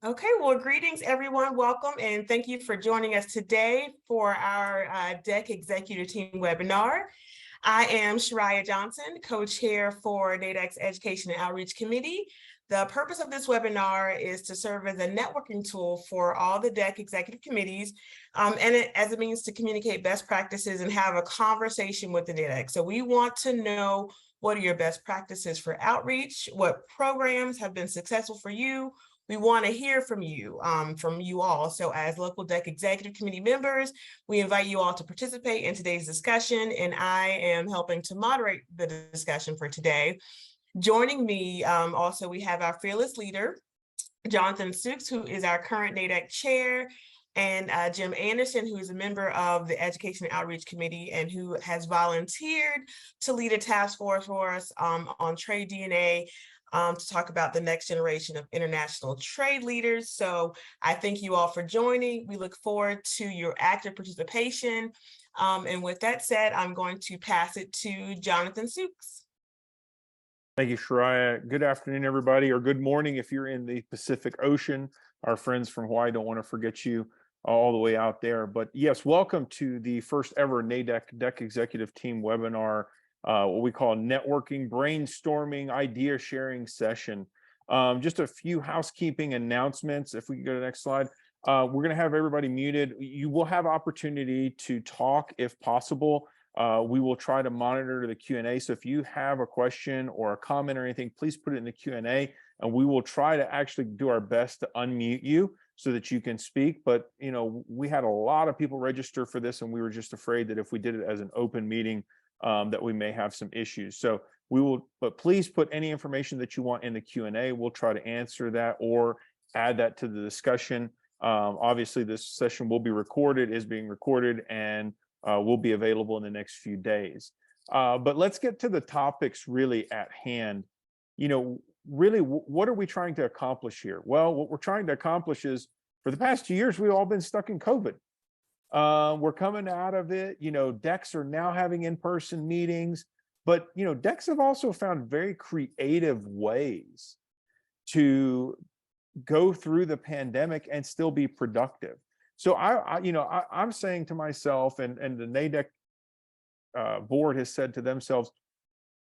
Okay, well, greetings, everyone. Welcome, and thank you for joining us today for our DEC Executive Team webinar. I am Shariah Johnson, co-chair for NADEC's Education and Outreach Committee. The purpose of this webinar is to serve as a networking tool for all the DEC executive committees, as a means to communicate best practices and have a conversation with the NADEC. So we want to know, what are your best practices for outreach? What programs have been successful for you? We want to hear from you all. So as local DEC Executive Committee members, we invite you all to participate in today's discussion, and I am helping to moderate the discussion for today. Joining me also, we have our fearless leader, Jonathan Sukes, who is our current NADEC chair, and Jim Anderson, who is a member of the Education and Outreach Committee and who has volunteered to lead a task force for us on trade DNA, to talk about the next generation of international trade leaders. So I thank you all for joining. We look forward to your active participation. And with that said, I'm going to pass it to Jonathan Sukes. Thank you, Shariah. Good afternoon, everybody, or good morning if you're in the Pacific Ocean. Our friends from Hawaii don't want to forget you all the way out there. But yes, welcome to the first ever NADEC DEC Executive Team webinar, what we call networking, brainstorming, idea sharing session. Just a few housekeeping announcements. If we can go to the next slide. We're going to have everybody muted. You will have opportunity to talk if possible. We will try to monitor the Q&A. So if you have a question or a comment or anything, please put it in the Q&A, and we will try to actually do our best to unmute you so that you can speak. But, you know, we had a lot of people register for this, and we were just afraid that if we did it as an open meeting, that we may have some issues. So we will, but please put any information that you want in the Q&A. We'll try to answer that or add that to the discussion. Obviously, this session will be recorded, is being recorded, and will be available in the next few days. But let's get to the topics really at hand. You know, really, what are we trying to accomplish here? Well, what we're trying to accomplish is, for the past 2 years, we've all been stuck in COVID. We're coming out of it. You know, DECs are now having in-person meetings, but, you know, DECs have also found very creative ways to go through the pandemic and still be productive. So I'm saying to myself, and the NADEC board has said to themselves,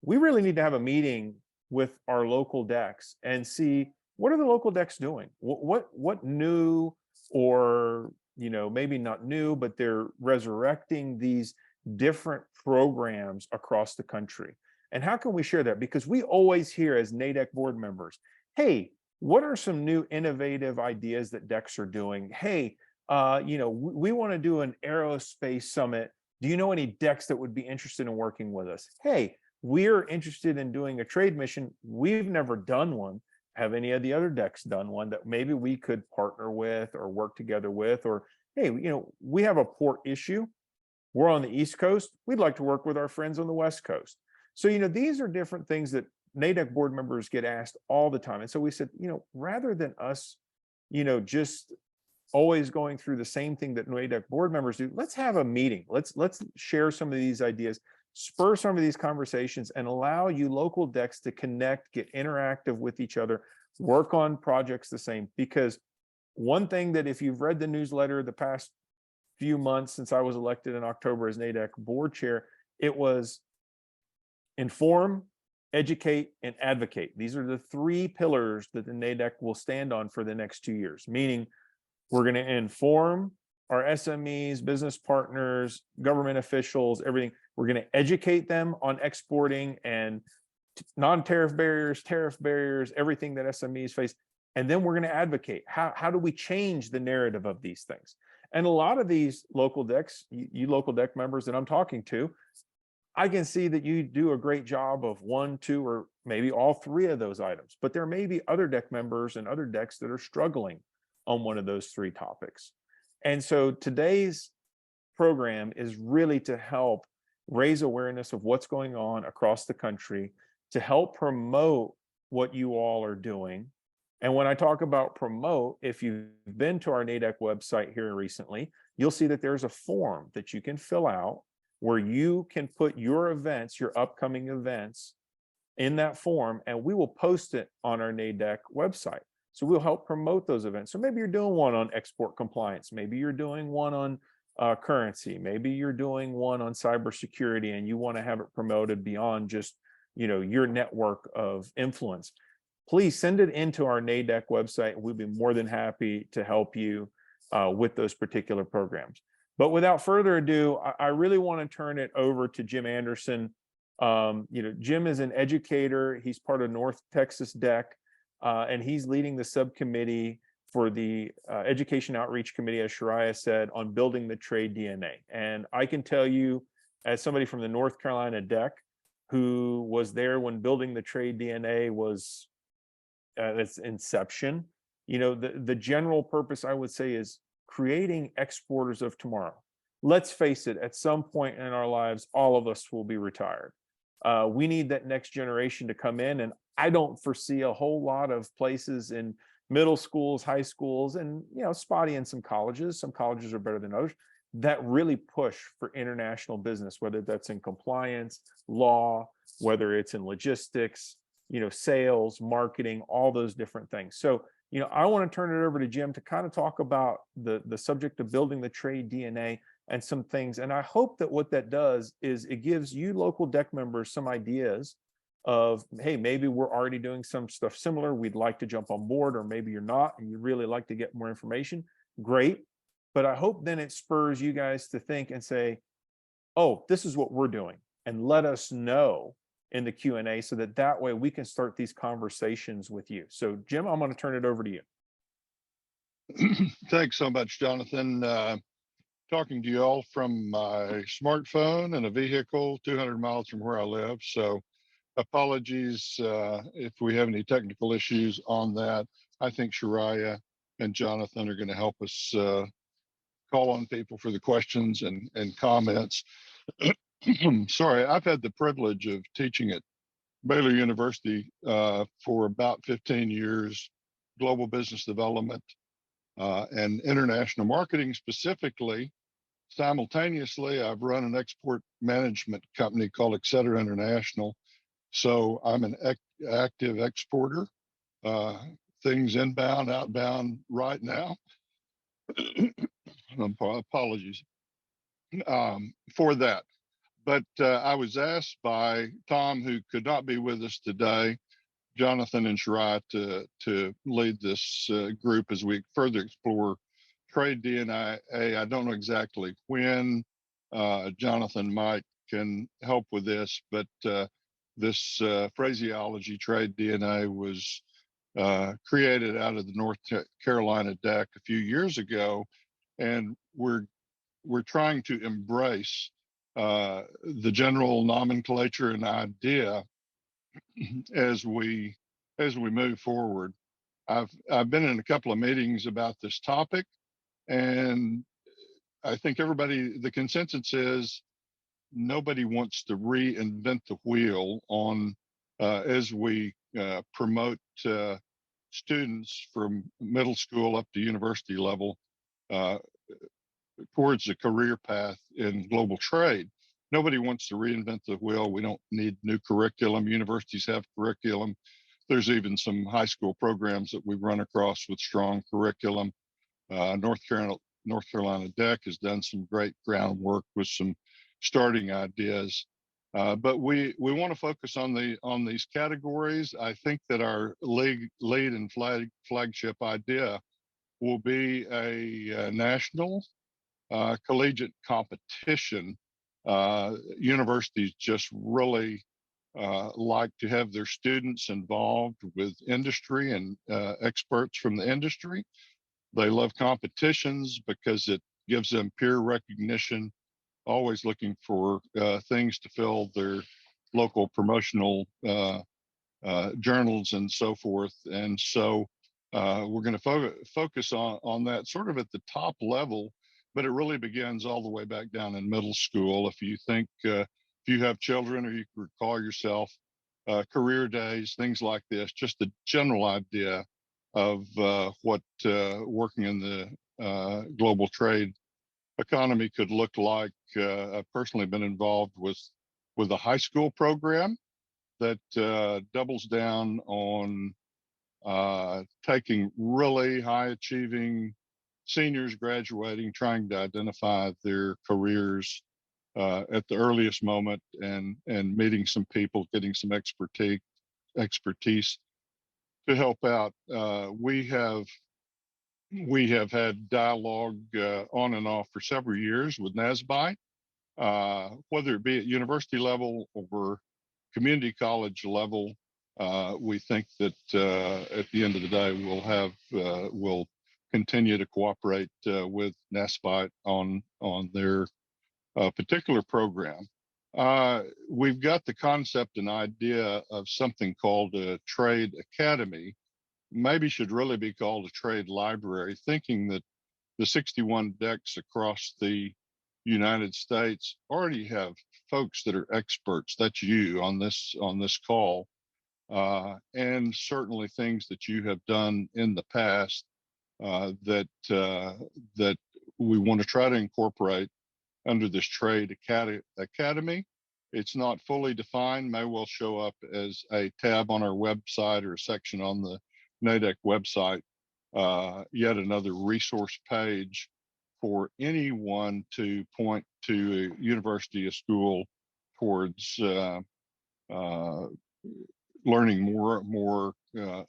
we really need to have a meeting with our local DECs and see, what are the local DECs doing? What new, or, you know, maybe not new, but they're resurrecting these different programs across the country. And how can we share that? Because we always hear as NADEC board members, hey, what are some new innovative ideas that DECs are doing? Hey, you know, we want to do an aerospace summit. Do you know any DECs that would be interested in working with us? Hey, we're interested in doing a trade mission. We've never done one. Have any of the other DECs done one that maybe we could partner with or work together with? Or, hey, you know, we have a port issue. We're on the East Coast. We'd like to work with our friends on the West Coast. So, you know, these are different things that NADEC board members get asked all the time. And so we said, you know, rather than us, you know, just always going through the same thing that NADEC board members do, let's have a meeting. Let's share some of these ideas, spur some of these conversations, and allow you local DECs to connect, get interactive with each other, work on projects the same. Because one thing that, if you've read the newsletter the past few months since I was elected in October as NADEC board chair, it was inform, educate, and advocate. These are the three pillars that the NADEC will stand on for the next 2 years, meaning we're going to inform our SMEs, business partners, government officials, everything. We're going to educate them on exporting and non-tariff barriers, tariff barriers, everything that SMEs face. And then we're going to advocate. How do we change the narrative of these things? And a lot of these local DECs, you local DEC members that I'm talking to, I can see that you do a great job of 1, 2, or maybe all 3 of those items. But there may be other DEC members and other DECs that are struggling on one of those 3 topics. And so today's program is really to help raise awareness of what's going on across the country, to help promote what you all are doing. And when I talk about promote, if you've been to our NADEC website here recently, you'll see that there's a form that you can fill out where you can put your events, your upcoming events, in that form, and we will post it on our NADEC website. So we'll help promote those events. So maybe you're doing one on export compliance. Maybe you're doing one on currency. Maybe you're doing one on cybersecurity, and you want to have it promoted beyond just, your network of influence. Please send it into our NADEC website. We'll be more than happy to help you with those particular programs. But without further ado, I really want to turn it over to Jim Anderson. Jim is an educator. He's part of North Texas DEC, and he's leading the subcommittee for the Education Outreach Committee, as Shariah said, on building the trade DNA. And I can tell you, as somebody from the North Carolina DEC, who was there when building the trade DNA was at its inception, the general purpose, I would say, is creating exporters of tomorrow. Let's face it, at some point in our lives, all of us will be retired. We need that next generation to come in, and I don't foresee a whole lot of places in middle schools, high schools, and spotty in some colleges. Some colleges are better than others that really push for international business, whether that's in compliance, law, whether it's in logistics, sales, marketing, all those different things. So, I want to turn it over to Jim to kind of talk about the subject of building the trade DNA and some things. And I hope that what that does is it gives you local DEC members some ideas of, hey, maybe we're already doing some stuff similar. We'd like to jump on board, or maybe you're not, and you really like to get more information. Great. But I hope then it spurs you guys to think and say, oh, this is what we're doing, and let us know in the Q&A so that way we can start these conversations with you. So Jim, I'm going to turn it over to you. Thanks so much, Jonathan. Talking to you all from my smartphone and a vehicle 200 miles from where I live. So apologies if we have any technical issues on that. I think Shariah and Jonathan are going to help us call on people for the questions and comments. Sorry, I've had the privilege of teaching at Baylor University for about 15 years, global business development and international marketing specifically. Simultaneously, I've run an export management company called Etc. International. So I'm an active exporter, things inbound, outbound right now. Apologies for that. But I was asked by Tom, who could not be with us today, Jonathan and Shariah, to lead this group as we further explore trade DNA. I don't know exactly when. Jonathan might can help with this, but this phraseology, trade DNA, was created out of the North Carolina DEC a few years ago, and we're trying to embrace the general nomenclature and idea as we move forward. I've been in a couple of meetings about this topic, and I think the consensus is nobody wants to reinvent the wheel on as we promote students from middle school up to university level towards a career path in global trade. Nobody wants to reinvent the wheel. We don't need new curriculum. Universities have curriculum. There's even some high school programs that we've run across with strong curriculum. North Carolina DEC has done some great groundwork with some starting ideas. But we want to focus on these categories. I think that our lead and flagship idea will be a national collegiate competition. Universities just really like to have their students involved with industry and experts from the industry. They love competitions because it gives them peer recognition, always looking for things to fill their local promotional journals and so forth. And so we're going to focus on that sort of at the top level, but it really begins all the way back down in middle school. If you think, if you have children, or you can recall yourself, career days, things like this, just the general idea of what working in the global trade economy could look like. I've personally been involved with a high school program that doubles down on taking really high achieving seniors graduating, trying to identify their careers at the earliest moment, and meeting some people, getting some expertise to help out. We have had dialogue on and off for several years with NASBI, whether it be at university level or community college level. We think that at the end of the day, we'll continue to cooperate with NASBI on their particular program. We've got the concept and idea of something called a trade academy, maybe should really be called a trade library, thinking that the 61 decks across the United States already have folks that are experts. That's you on this call, and certainly things that you have done in the past that we want to try to incorporate under this trade academy. It's not fully defined, may well show up as a tab on our website or a section on the NADEC website, yet another resource page for anyone to point to a university, a school, towards learning more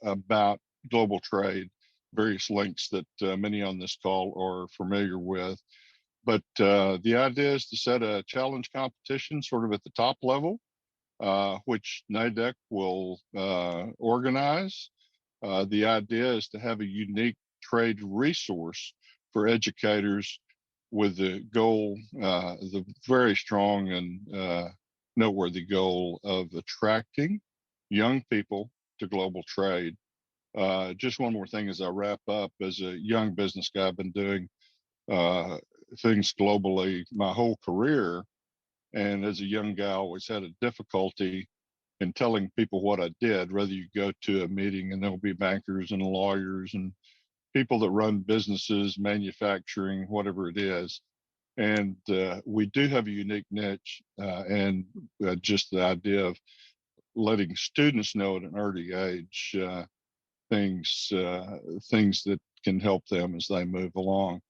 about global trade, various links that many on this call are familiar with. But the idea is to set a challenge competition sort of at the top level, which NADEC will organize. The idea is to have a unique trade resource for educators with the goal, the very strong and noteworthy goal of attracting young people to global trade. Just one more thing as I wrap up. As a young business guy, I've been doing things globally my whole career, and as a young guy, I always had a difficulty in telling people what I did. Whether you go to a meeting and there'll be bankers and lawyers and people that run businesses, manufacturing, whatever it is, and we do have a unique niche, and just the idea of letting students know at an early age things that can help them as they move along.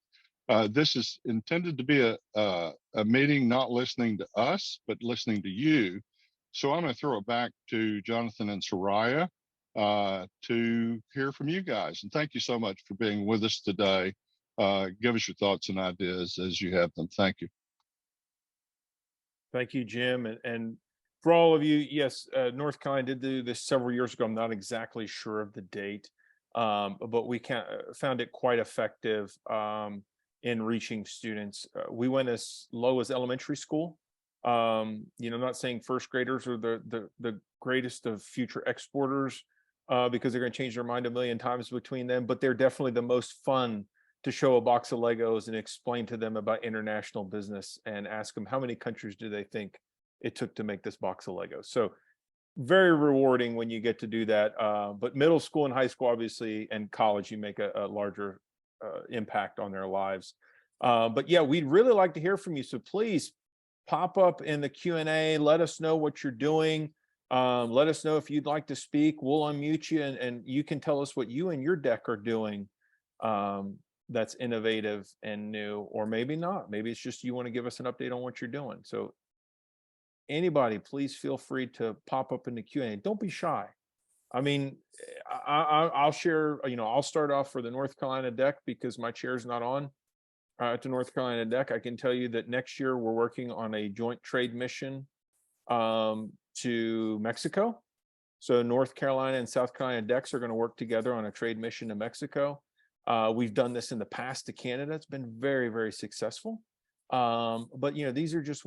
This is intended to be a meeting, not listening to us, but listening to you. So I'm going to throw it back to Jonathan and Soraya to hear from you guys. And thank you so much for being with us today. Give us your thoughts and ideas as you have them. Thank you. Thank you, Jim. And for all of you, yes, North Carolina did do this several years ago. I'm not exactly sure of the date, but we found it quite effective in reaching students. We went as low as elementary school. I'm not saying first graders are the greatest of future exporters because they're going to change their mind a million times between them, but they're definitely the most fun to show a box of Legos and explain to them about international business and ask them how many countries do they think it took to make this box of Legos. So very rewarding when you get to do that. But middle school and high school, obviously, and college, you make a larger impact on their lives. But yeah, we'd really like to hear from you. So please pop up in the Q&A. Let us know what you're doing. Let us know if you'd like to speak. We'll unmute you and you can tell us what you and your deck are doing that's innovative and new, or maybe not. Maybe it's just you want to give us an update on what you're doing. So anybody, please feel free to pop up in the Q&A. Don't be shy. I mean, I'll share, I'll start off for the North Carolina deck because my chair's not on at the North Carolina deck. I can tell you that next year we're working on a joint trade mission to Mexico. So North Carolina and South Carolina decks are going to work together on a trade mission to Mexico. We've done this in the past to Canada. It's been very, very successful. But these are just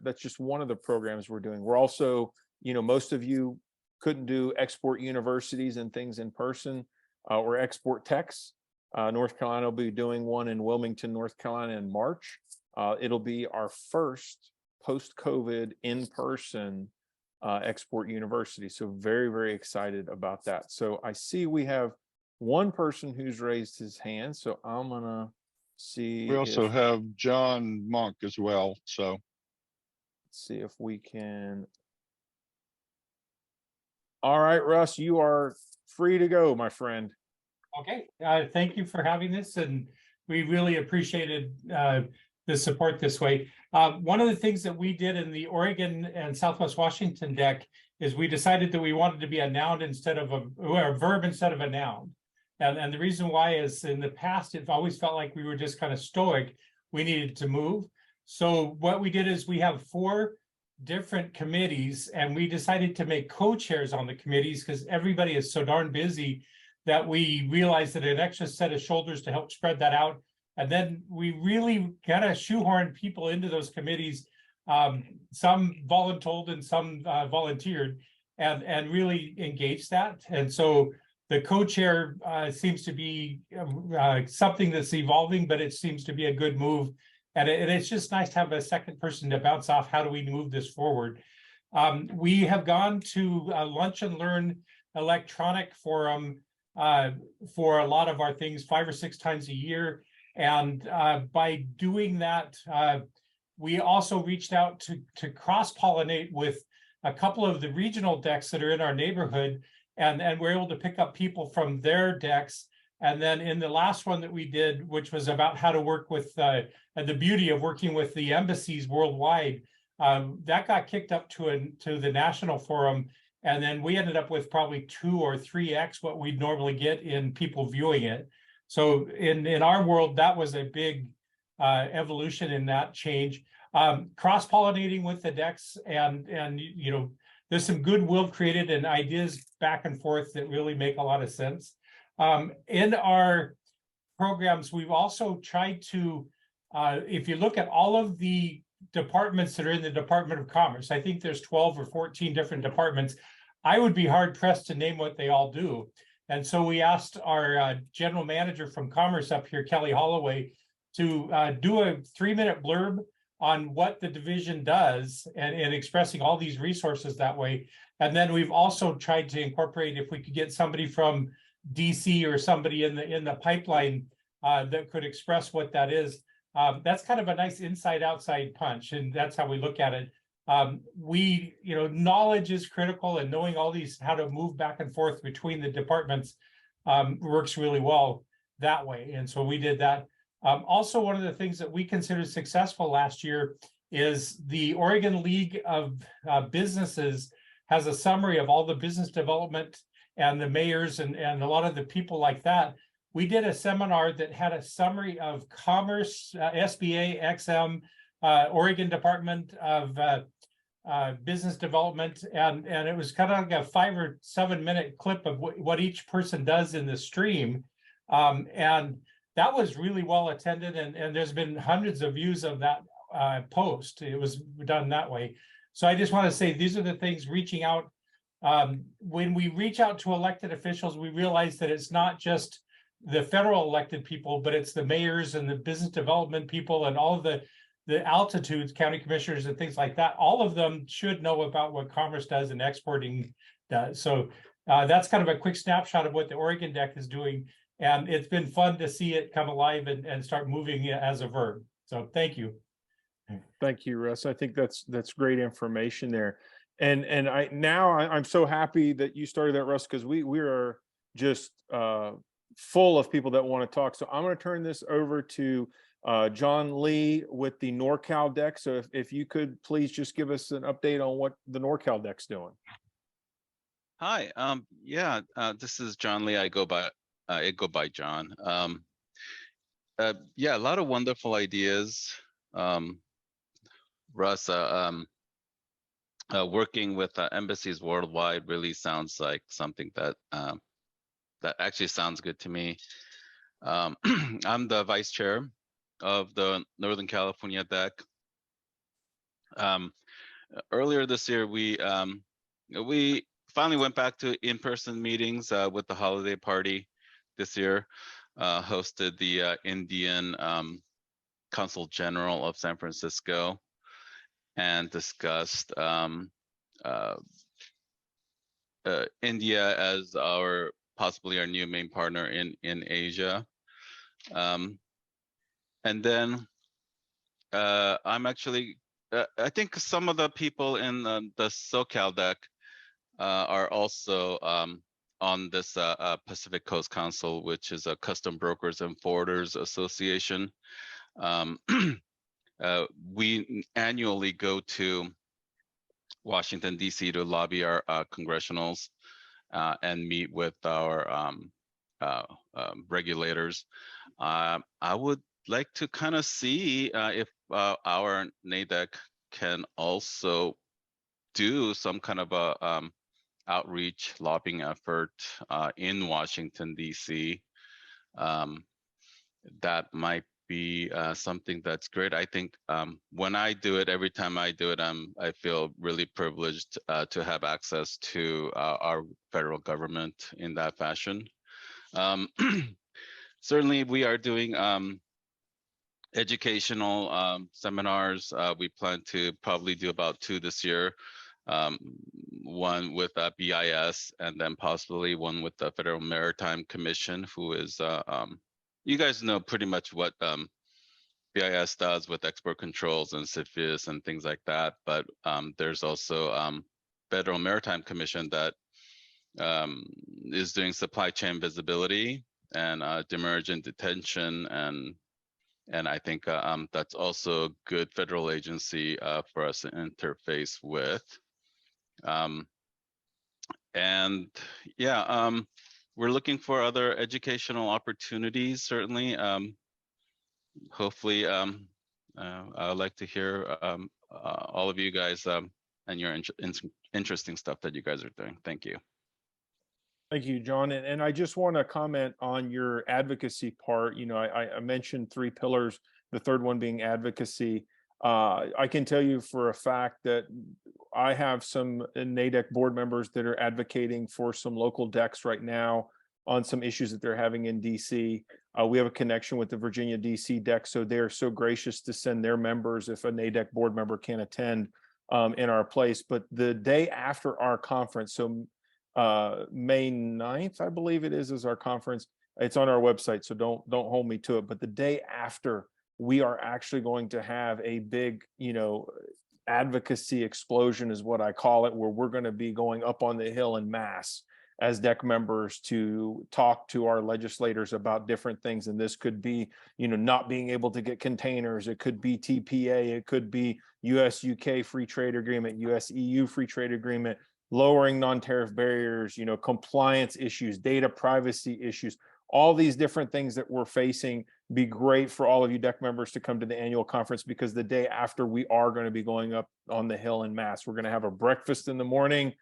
that's just one of the programs we're doing. We're also, most of you couldn't do export universities and things in person or export techs. North Carolina will be doing one in Wilmington, North Carolina in March. It'll be our first post-COVID in-person export university. So very, very excited about that. So I see we have one person who's raised his hand. So I'm gonna see. We also have John Monk as well. So let's see if we can. All right, Russ, you are free to go, my friend. Okay, thank you for having this, and we really appreciated the support this way. One of the things that we did in the Oregon and Southwest Washington deck is we decided that we wanted to be a noun instead of a verb instead of a noun. And the reason why is in the past, it always felt like we were just kind of stoic. We needed to move. So what we did is we have 4 different committees, and we decided to make co-chairs on the committees because everybody is so darn busy that we realized that an extra set of shoulders to help spread that out. And then we really got to shoehorn people into those committees. Some voluntold and some volunteered, and really engaged that. And so the co-chair seems to be something that's evolving, but it seems to be a good move. And it's just nice to have a second person to bounce off. How do we move this forward? We have gone to Lunch and Learn electronic forum for a lot of our things 5 or 6 times a year. And by doing that, we also reached out to cross-pollinate with a couple of the regional decks that are in our neighborhood, and we're able to pick up people from their decks. And then in the last one that we did, which was about how to work with the beauty of working with the embassies worldwide, that got kicked up to the national forum. And then we ended up with probably 2 or 3x what we'd normally get in people viewing it. So in our world, that was a big evolution in that change. Cross-pollinating with the decks, and you know, there's some goodwill created and ideas back and forth that really make a lot of sense. In our programs, we've also tried to, if you look at all of the departments that are in the Department of Commerce, I think there's 12 or 14 different departments. I would be hard pressed to name what they all do. And so we asked our general manager from Commerce up here, Kelly Holloway, to do a 3-minute blurb on what the division does, and expressing all these resources that way. And then we've also tried to incorporate, if we could get somebody from DC or somebody in the pipeline that could express what that is. That's kind of a nice inside outside punch, and that's how we look at it. Knowledge is critical, and knowing all these, how to move back and forth between the departments works really well that way. And so we did that. Also, one of the things that we considered successful last year is the Oregon League of Businesses has a summary of all the business development and the mayors and a lot of the people like that. We did a seminar that had a summary of Commerce, SBA, XM, Oregon Department of Business Development, and it was kind of like a 5 or 7 minute clip of what each person does in the stream. And that was really well attended, and there's been hundreds of views of that post. It was done that way. So I just want to say, these are the things, reaching out. When we reach out to elected officials, we realize that it's not just the federal elected people, but it's the mayors and the business development people and all of the altitudes, county commissioners and things like that. All of them should know about what Commerce does and exporting does. So that's kind of a quick snapshot of what the Oregon deck is doing. And it's been fun to see it come alive and start moving as a verb. So thank you. Thank you, Russ. I think that's great information there. And I'm so happy that you started that, Russ, because we are just full of people that want to talk. So I'm going to turn this over to John Lee with the NorCal deck. So if you could please just give us an update on what the NorCal deck's doing. Hi. This is John Lee. I go by John. A lot of wonderful ideas. Russ, working with embassies worldwide really sounds like something that actually sounds good to me. I'm the vice chair of the Northern California deck. Earlier this year, we finally went back to in-person meetings with the holiday party this year. Hosted the Indian Consul General of San Francisco and discussed India as possibly our new main partner in Asia. And then I'm actually, I think some of the people in the SoCal deck are also on this Pacific Coast Council, which is a Custom Brokers and Forwarders Association. We annually go to Washington, D.C. to lobby our congressionals and meet with our regulators. I would like to kind of see if our NADEC can also do some kind of a outreach lobbying effort in Washington, D.C. That might be something that's great. I think when I do it, every time I do it, I feel really privileged to have access to our federal government in that fashion. Certainly, we are doing educational seminars. We plan to probably do about 2 this year. One with BIS, and then possibly one with the Federal Maritime Commission, who is, you guys know pretty much what BIS does with export controls and CFIUS and things like that. But there's also Federal Maritime Commission that is doing supply chain visibility and demurrage and detention, and I think that's also a good federal agency for us to interface with. And yeah, we're looking for other educational opportunities, certainly. Hopefully, I'd like to hear all of you guys and your interesting stuff that you guys are doing. Thank you. Thank you, John. And I just want to comment on your advocacy part. You know, I mentioned 3 pillars, the third one being advocacy. I can tell you for a fact that I have some NADEC board members that are advocating for some local decks right now on some issues that they're having in DC. We have a connection with the Virginia DC deck, so they're so gracious to send their members if a NADEC board member can't attend in our place. But the day after our conference, so May 9th, I believe it is our conference. It's on our website, so don't hold me to it. But the day after, we are actually going to have a big, you know, advocacy explosion is what I call it, where we're going to be going up on the Hill en masse as DEC members to talk to our legislators about different things. And this could be, you know, not being able to get containers. It could be TPA. It could be US-UK free trade agreement, US-EU free trade agreement, lowering non-tariff barriers, you know, compliance issues, data privacy issues, all these different things that we're facing. Be great for all of you DEC members to come to the annual conference, because the day after we are going to be going up on the Hill en masse. We're going to have a breakfast in the morning.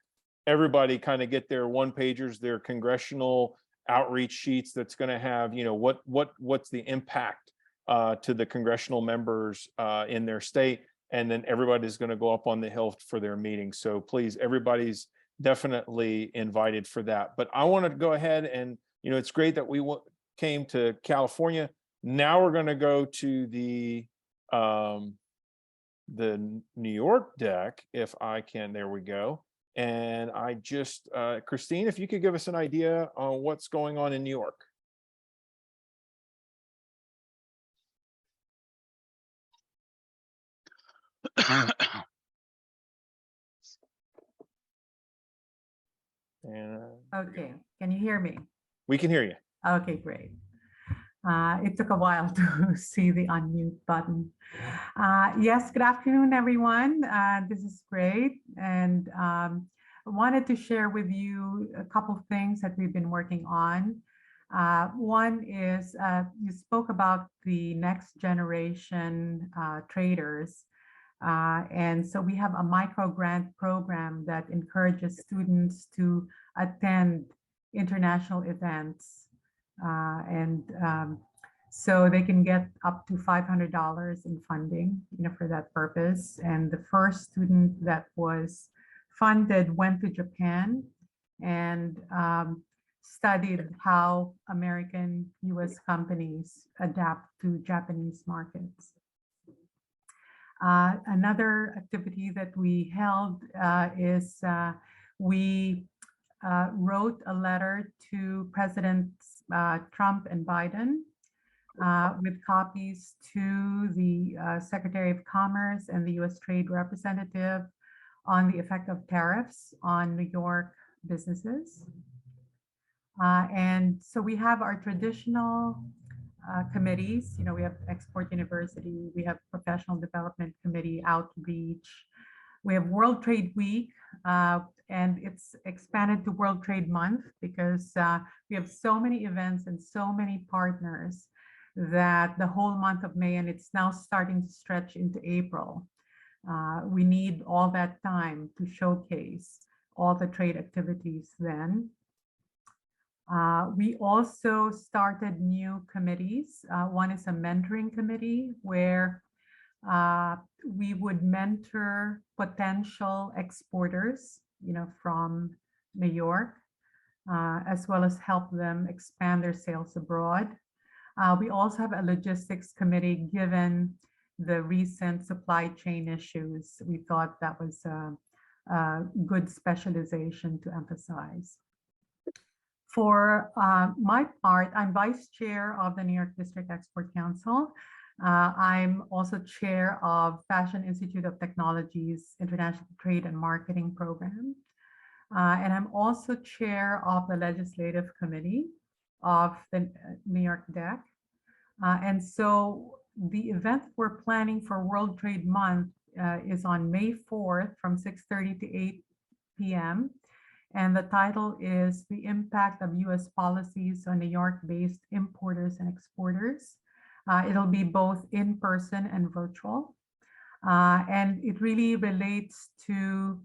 Everybody kind of get their one-pagers, their congressional outreach sheets that's going to have, you know, what's the impact to the congressional members in their state. And then everybody's going to go up on the Hill for their meeting. So please, everybody's definitely invited for that. But I want to go ahead and, you know, it's great that we came to California. Now we're going to go to the New York deck, if I can. There we go. And I just, Christine, if you could give us an idea on what's going on in New York. And, okay, can you hear me? We can hear you. Okay, great. It took a while to see the unmute button. Yes, good afternoon, everyone. This is great. And I wanted to share with you a couple of things that we've been working on. One is you spoke about the next generation traders. And so we have a micro grant program that encourages students to attend international events. So they can get up to $500 in funding, you know, for that purpose. And the first student that was funded went to Japan and studied how American US companies adapt to Japanese markets. Another activity that we held is we wrote a letter to Presidents Trump and Biden with copies to the Secretary of Commerce and the US Trade Representative on the effect of tariffs on New York businesses. And so we have our traditional committees. We have Export University, we have Professional Development Committee, Outreach, we have World Trade Week, and it's expanded to World Trade Month because we have so many events and so many partners that the whole month of May, and it's now starting to stretch into April. We need all that time to showcase all the trade activities then. We also started new committees. One is a mentoring committee where we would mentor potential exporters, from New York, as well as help them expand their sales abroad. We also have a logistics committee. Given the recent supply chain issues, we thought that was a good specialization to emphasize. For my part, I'm vice chair of the New York District Export Council. I'm also chair of Fashion Institute of Technology's International Trade and Marketing Program. And I'm also chair of the Legislative Committee of the New York DEC. And so the event we're planning for World Trade Month is on May 4th from 6:30 to 8 p.m. And the title is The Impact of U.S. Policies on New York-Based Importers and Exporters. It'll be both in person and virtual. And it really relates to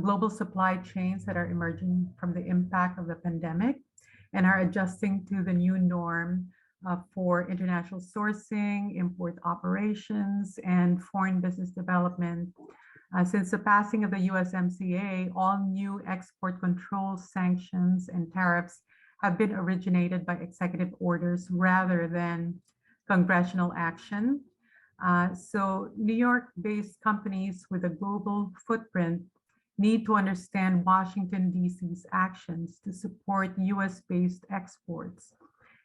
global supply chains that are emerging from the impact of the pandemic and are adjusting to the new norm for international sourcing, import operations, and foreign business development. Since the passing of the USMCA, all new export controls, sanctions, and tariffs have been originated by executive orders rather than congressional action. So New York-based companies with a global footprint need to understand Washington, D.C.'s actions to support US-based exports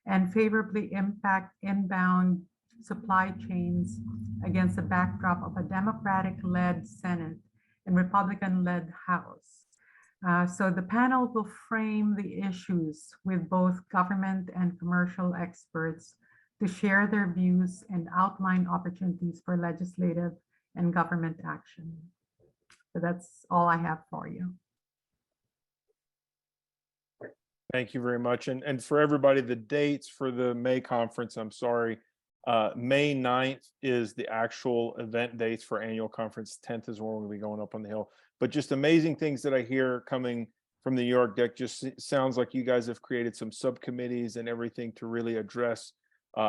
and favorably impact inbound supply chains against the backdrop of a Democratic-led Senate and Republican-led House. So the panel will frame the issues with both government and commercial experts to share their views and outline opportunities for legislative and government action. So that's all I have for you. Thank you very much. And for everybody, the dates for the May conference, I'm sorry, May 9th is the actual event dates for annual conference. 10th is when we'll be going up on the Hill. But just amazing things that I hear coming from the New York DEC. Just sounds like you guys have created some subcommittees and everything to really address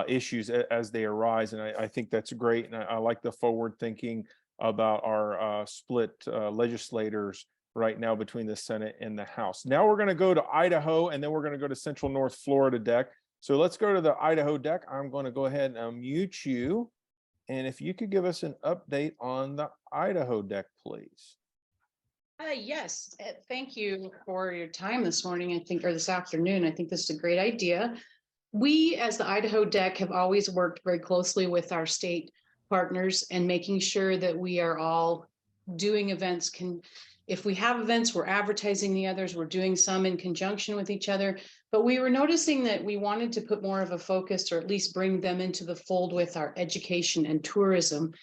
issues as they arise. And I think that's great. And I like the forward thinking about our split legislators right now between the Senate and the House. Now we're going to go to Idaho, and then we're going to go to Central North Florida DEC. So let's go to the Idaho DEC. I'm going to go ahead and unmute you. And if you could give us an update on the Idaho DEC, please. Yes, thank you for your time this morning, or this afternoon. I think this is a great idea. We, as the Idaho DEC, have always worked very closely with our state partners and making sure that we are all doing events. If we have events, we're advertising the others, we're doing some in conjunction with each other. But we were noticing that we wanted to put more of a focus, or at least bring them into the fold with our education and tourism.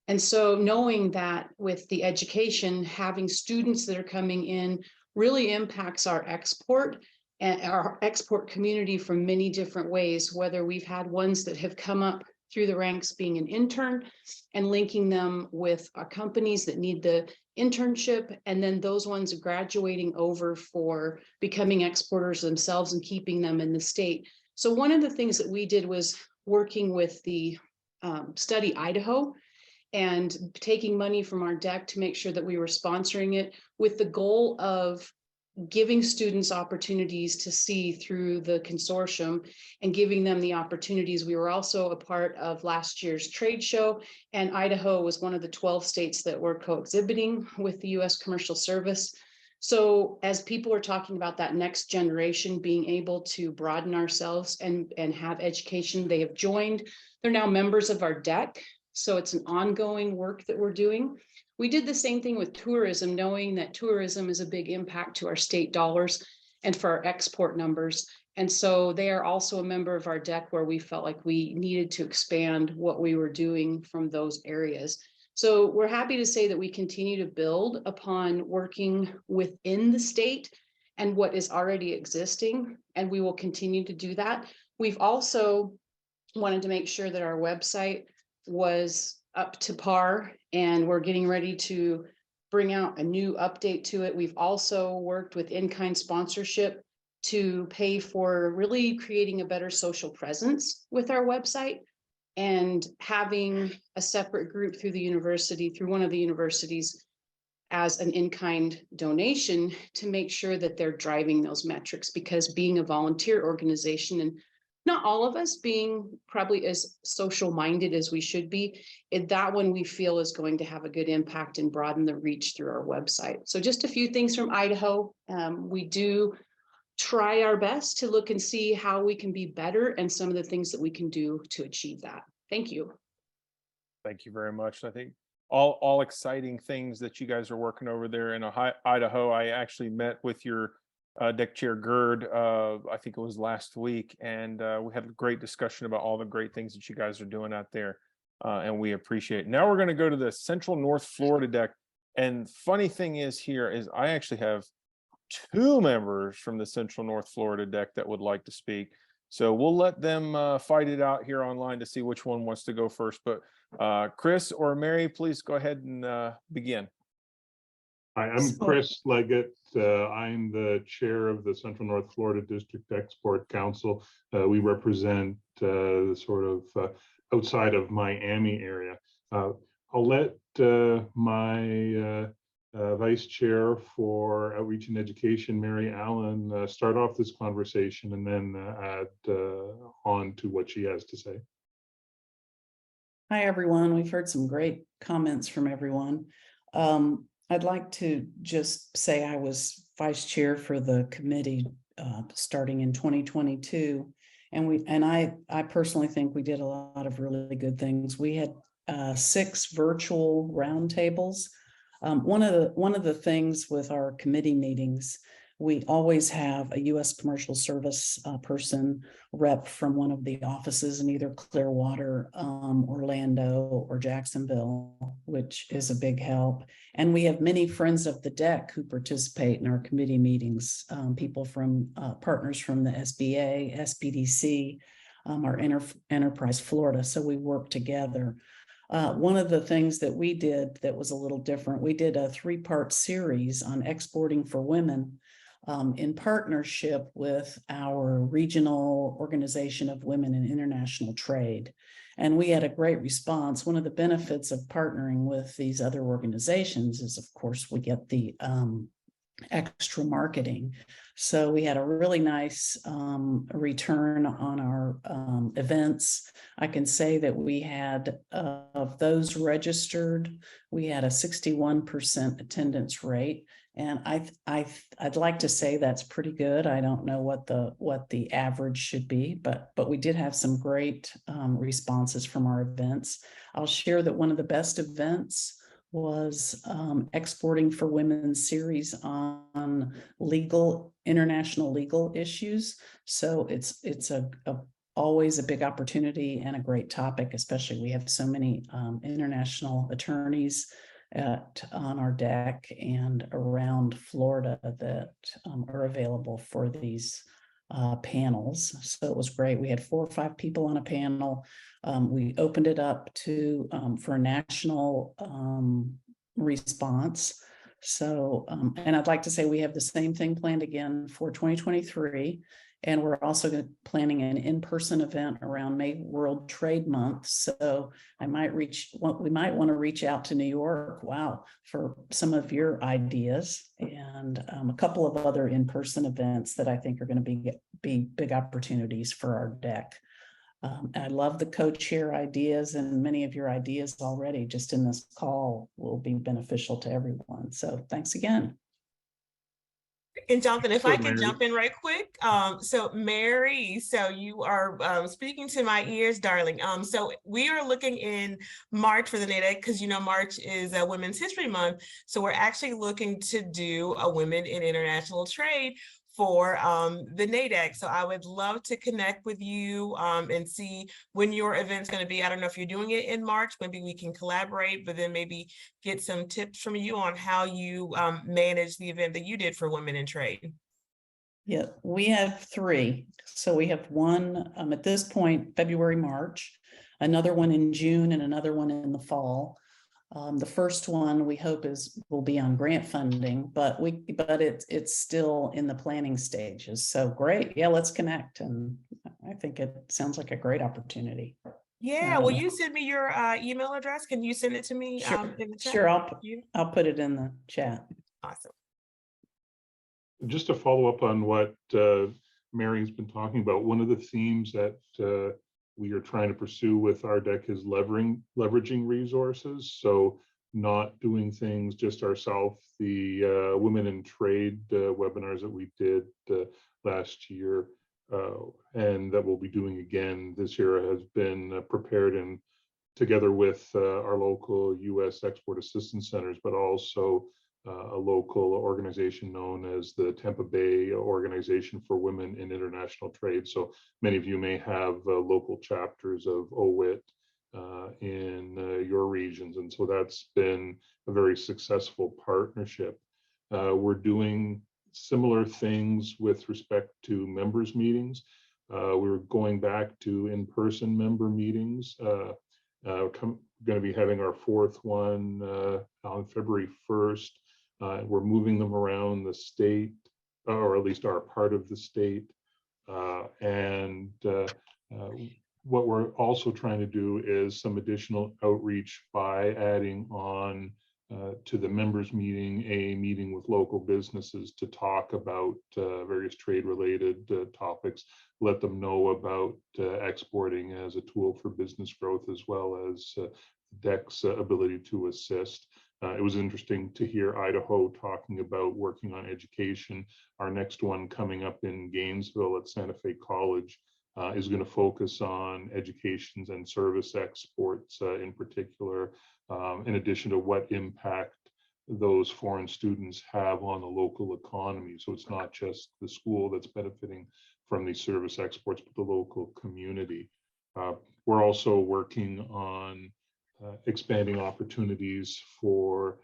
And so knowing that with the education, having students that are coming in really impacts our export and our export community from many different ways, whether we've had ones that have come up through the ranks being an intern and linking them with our companies that need the internship, and then those ones graduating over for becoming exporters themselves and keeping them in the state. So one of the things that we did was working with the Study Idaho and taking money from our DEC to make sure that we were sponsoring it with the goal of giving students opportunities to see through the consortium and giving them the opportunities. We were also a part of last year's trade show, and Idaho was one of the 12 states that were co-exhibiting with the U.S. Commercial Service. So as people are talking about that next generation being able to broaden ourselves and have education, they have joined. They're now members of our DEC. So it's an ongoing work that we're doing. We did the same thing with tourism, knowing that tourism is a big impact to our state dollars. and for our export numbers. And so they are also a member of our DEC where we felt like we needed to expand what we were doing from those areas. So we're happy to say that we continue to build upon working within the state and what is already existing, and we will continue to do that. We've also wanted to make sure that our website was up to par, and we're getting ready to bring out a new update to it. We've also worked with in-kind sponsorship to pay for really creating a better social presence with our website, and having a separate group through the university, through one of the universities, as an in-kind donation to make sure that they're driving those metrics, because being a volunteer organization, and not all of us being probably as social minded as we should be, that one we feel is going to have a good impact and broaden the reach through our website. So just a few things from Idaho. We do try our best to look and see how we can be better and some of the things that we can do to achieve that. Thank you. Thank you very much. I think all exciting things that you guys are working over there in Idaho. I actually met with your DEC Chair Gerd, I think it was last week, and we had a great discussion about all the great things that you guys are doing out there, and we appreciate it. Now we're going to go to the Central North Florida DEC, and funny thing is here is I actually have 2 members from the Central North Florida DEC that would like to speak. So we'll let them fight it out here online to see which one wants to go first. But Chris or Mary, please go ahead and begin. Hi, I'm Chris Leggett. I'm the chair of the Central North Florida District Export Council. We represent sort of outside of Miami area. I'll let my Vice Chair for Outreach and Education, Mary Allen, start off this conversation and then add on to what she has to say. Hi, everyone. We've heard some great comments from everyone. I'd like to just say I was vice chair for the committee starting in 2022. And I personally think we did a lot of really good things. We had 6 virtual roundtables. One of the things with our committee meetings, we always have a U.S. Commercial Service person rep from one of the offices in either Clearwater, Orlando, or Jacksonville, which is a big help. And we have many friends of the DEC who participate in our committee meetings, people from partners from the SBA, SBDC, our Enterprise Florida. So we work together. One of the things that we did that was a little different, we did a 3-part series on exporting for women in partnership with our regional organization of women in international trade. And we had a great response. One of the benefits of partnering with these other organizations is, of course, we get the extra marketing. So we had a really nice return on our events. I can say that we had, of those registered, we had a 61% attendance rate. And I'd like to say that's pretty good. I don't know what the average should be, but we did have some great responses from our events. I'll share that one of the best events was Exporting for Women series on international legal issues. So it's always a big opportunity and a great topic, especially we have so many international attorneys on our DEC and around Florida that are available for these panels. So it was great. We had 4 or 5 people on a panel. We opened it up to for a national response. So, and I'd like to say we have the same thing planned again for 2023. And we're also planning an in-person event around May World Trade Month. So we might want to reach out to New York, for some of your ideas, and a couple of other in-person events that I think are going to be big opportunities for our DEC. I love the co-chair ideas, and many of your ideas already just in this call will be beneficial to everyone. So thanks again. And Jonathan, if Sure, I can Mary. jump in right quick. So Mary, so you are speaking to my ears, darling. So we are looking in March for the NADEC, because March is Women's History Month. So we're actually looking to do a Women in International Trade for the NADEC. So I would love to connect with you and see when your event's going to be. I don't know if you're doing it in March, maybe we can collaborate, but then maybe get some tips from you on how you manage the event that you did for Women in Trade. Yeah, we have 3. So we have one at this point, February, March, another one in June, and another one in the fall. The first one we hope will be on grant funding, but it's still in the planning stages. So great. Yeah, let's connect. And I think it sounds like a great opportunity. Yeah, will you send me your email address? Can you send it to me Sure, in the chat? sure. I'll put it in the chat. Awesome. Just to follow up on what Mary's been talking about, one of the themes that we are trying to pursue with our deck is leveraging resources. So not doing things just ourselves. The Women in Trade webinars that we did last year and that we'll be doing again this year has been prepared and together with our local U.S. Export Assistance Centers, but also a local organization known as the Tampa Bay Organization for Women in International Trade. So many of you may have local chapters of OWIT in your regions. And so that's been a very successful partnership. We're doing similar things with respect to members meetings. We're going back to in-person member meetings. Going to be having our 4th one on February 1st. We're moving them around the state, or at least our part of the state. What we're also trying to do is some additional outreach by adding on to the members meeting, a meeting with local businesses to talk about various trade related topics, let them know about exporting as a tool for business growth, as well as DEC's ability to assist. It was interesting to hear Idaho talking about working on education. Our next one coming up in Gainesville at Santa Fe College is going to focus on educations and service exports in particular, in addition to what impact those foreign students have on the local economy. So it's not just the school that's benefiting from these service exports, but the local community. We're also working on expanding opportunities for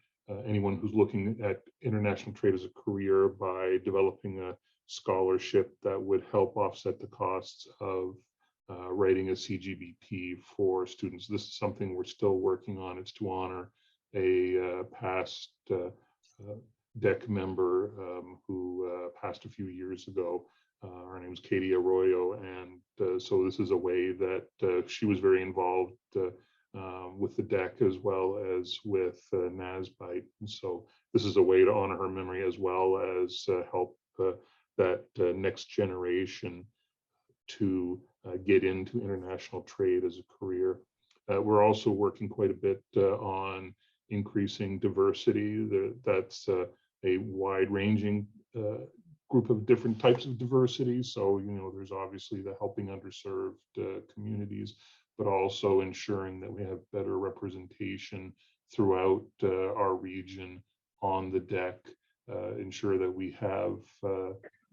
anyone who's looking at international trade as a career by developing a scholarship that would help offset the costs of writing a CGBP for students. This is something we're still working on. It's to honor a past DEC member who passed a few years ago. Her name was Katie Arroyo, and so this is a way that she was very involved with the DEC as well as with NASBITE. And so this is a way to honor her memory as well as help that next generation to get into international trade as a career. We're also working quite a bit on increasing diversity. That's a wide-ranging group of different types of diversity. So, you know, there's obviously the helping underserved communities, but also ensuring that we have better representation throughout our region on the DEC, ensure that we have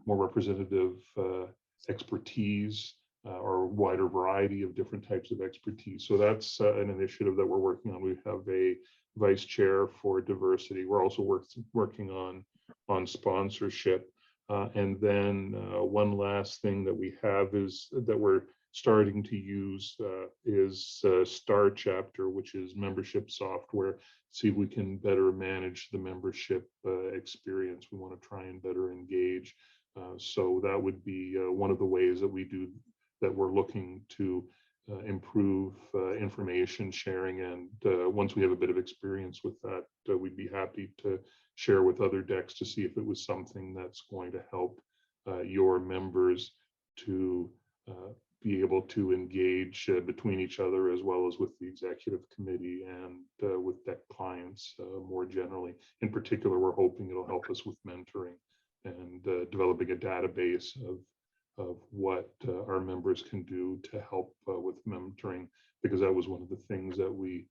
more representative expertise or a wider variety of different types of expertise. So that's an initiative that we're working on. We have a vice chair for diversity. We're also working on sponsorship. And then one last thing that we have is that we're starting to use is Star Chapter, which is membership software. See if we can better manage the membership experience. We want to try and better engage. So that would be one of the ways that we're looking to improve information sharing. And once we have a bit of experience with that, we'd be happy to share with other DECs to see if it was something that's going to help your members to be able to engage between each other, as well as with the executive committee and with DEC clients more generally. In particular, we're hoping it'll help us with mentoring and developing a database of what our members can do to help with mentoring, because that was one of the things that we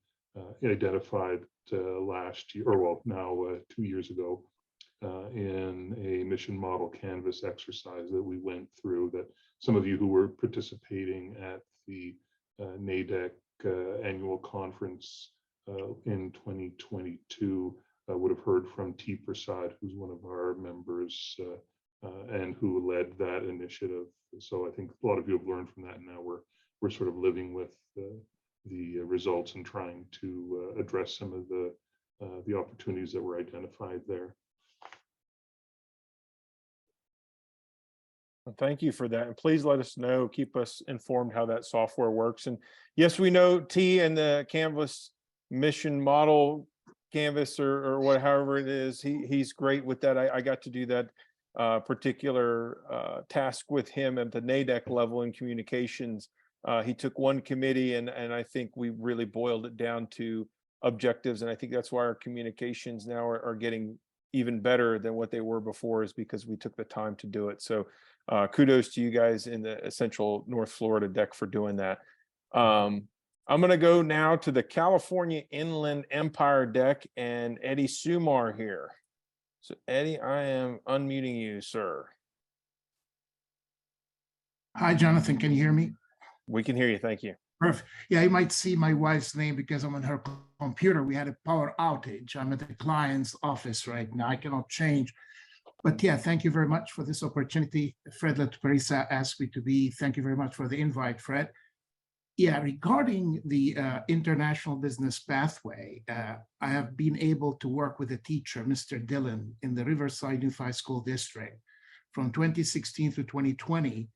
identified last year, or well, now 2 years ago, in a mission model canvas exercise that we went through, that some of you who were participating at the NADEC annual conference in 2022 would have heard from T. Prasad, who's one of our members and who led that initiative. So I think a lot of you have learned from that, and now we're sort of living with the results and trying to address some of the opportunities that were identified there. Well, thank you for that. And please let us know, keep us informed how that software works. And yes, we know T and the Canvas mission model canvas or what, however it is, he's great with that. I got to do that particular task with him at the NADEC level in communications. He took one committee and I think we really boiled it down to objectives. And I think that's why our communications now are getting even better than what they were before, is because we took the time to do it. So kudos to you guys in the Central North Florida DEC for doing that. I'm going to go now to the California Inland Empire DEC and Eddie Sumar here. So Eddie, I am unmuting you, sir. Hi, Jonathan. Can you hear me? We can hear you. Thank you. Perfect. Yeah, you might see my wife's name because I'm on her computer. We had a power outage. I'm at the client's office right now. I cannot change. But yeah, thank you very much for this opportunity. Fred Latparisa asked me to be. Thank you very much for the invite, Fred. Yeah, regarding the international business pathway, I have been able to work with a teacher, Mr. Dillon, in the Riverside Unified School District from 2016 to 2020,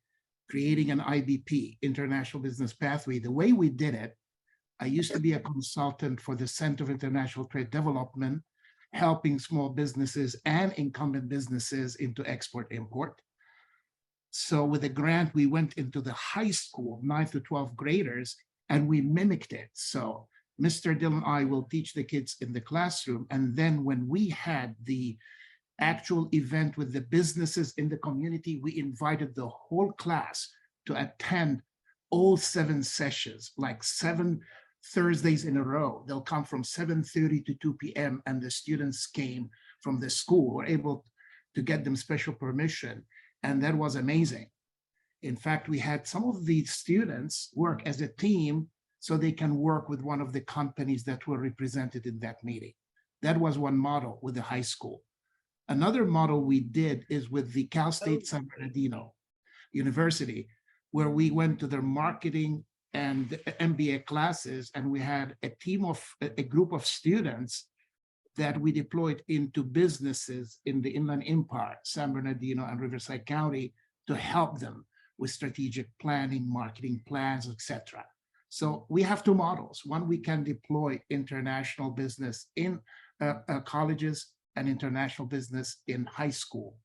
creating an IBP, International Business Pathway. The way we did it, I used to be a consultant for the Center of International Trade Development, helping small businesses and incumbent businesses into export-import. So with a grant, we went into the high school, 9th to 12th graders, and we mimicked it. So Mr. Dillon and I will teach the kids in the classroom. And then when we had the actual event with the businesses in the community, we invited the whole class to attend all 7 sessions, like 7 Thursdays in a row. They'll come from 7:30 to 2 p.m. and the students came from the school. We're able to get them special permission. And that was amazing. In fact, we had some of the students work as a team so they can work with one of the companies that were represented in that meeting. That was one model with the high school. Another model we did is with the Cal State San Bernardino University, where we went to their marketing and MBA classes, and we had a group of students that we deployed into businesses in the Inland Empire, San Bernardino and Riverside County, to help them with strategic planning, marketing plans, etc. So we have 2 models. One, we can deploy international business in colleges and international business in high school.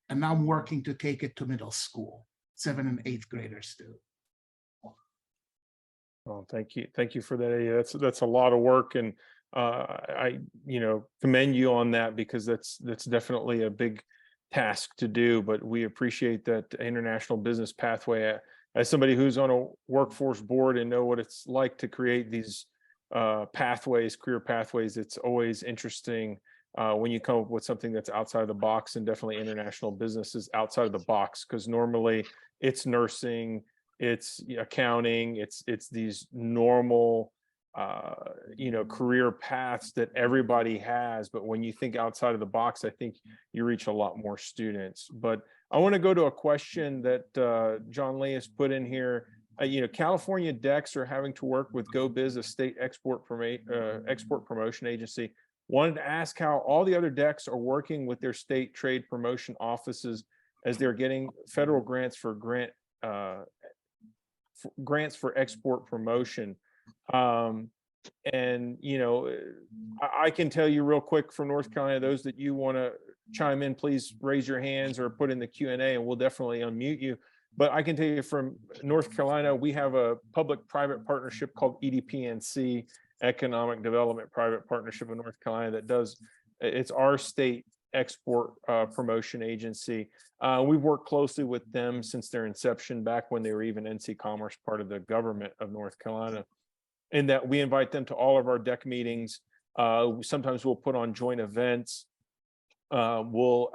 And now I'm working to take it to middle school, 7th and 8th graders too. Oh, thank you. Thank you for that. Yeah, that's a lot of work. And I commend you on that, because that's definitely a big task to do, but we appreciate that international business pathway. As somebody who's on a workforce board and know what it's like to create these pathways, career pathways, it's always interesting when you come up with something that's outside of the box, and definitely international business is outside of the box, because normally it's nursing, it's accounting, it's these normal career paths that everybody has. But when you think outside of the box, I think you reach a lot more students. But I want to go to a question that John Lee has put in here. California DECs are having to work with GoBiz, a state export promotion agency. Wanted to ask how all the other DECs are working with their state trade promotion offices as they're getting federal grants for grants for export promotion. And I can tell you real quick from North Carolina, those that you want to chime in, please raise your hands or put in the Q&A and we'll definitely unmute you. But I can tell you from North Carolina, we have a public-private partnership called EDPNC, Economic Development Private Partnership of North Carolina, that does, it's our state export promotion agency. We've worked closely with them since their inception, back when they were even NC Commerce, part of the government of North Carolina, in that we invite them to all of our DEC meetings. Sometimes we'll put on joint events. We'll,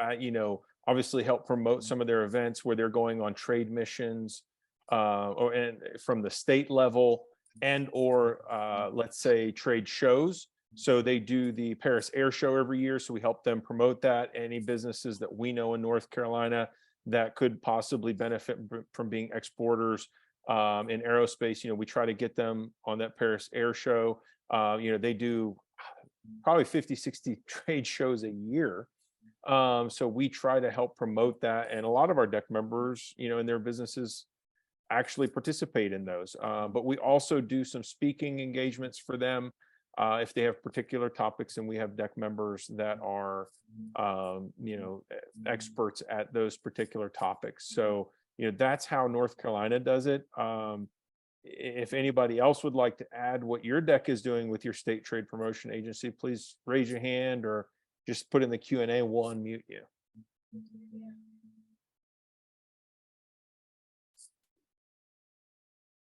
obviously help promote some of their events where they're going on trade missions, and from the state level, and or let's say trade shows. So they do the Paris Air Show every year. So we help them promote that. Any businesses that we know in North Carolina that could possibly benefit from being exporters in aerospace, we try to get them on that Paris Air Show. They do probably 50, 60 trade shows a year. So we try to help promote that. And a lot of our DEC members, in their businesses actually participate in those. But we also do some speaking engagements for them if they have particular topics, and we have DEC members that are, experts at those particular topics. So, that's how North Carolina does it. If anybody else would like to add what your DEC is doing with your state trade promotion agency, please raise your hand or just put in the Q&A. We'll unmute you.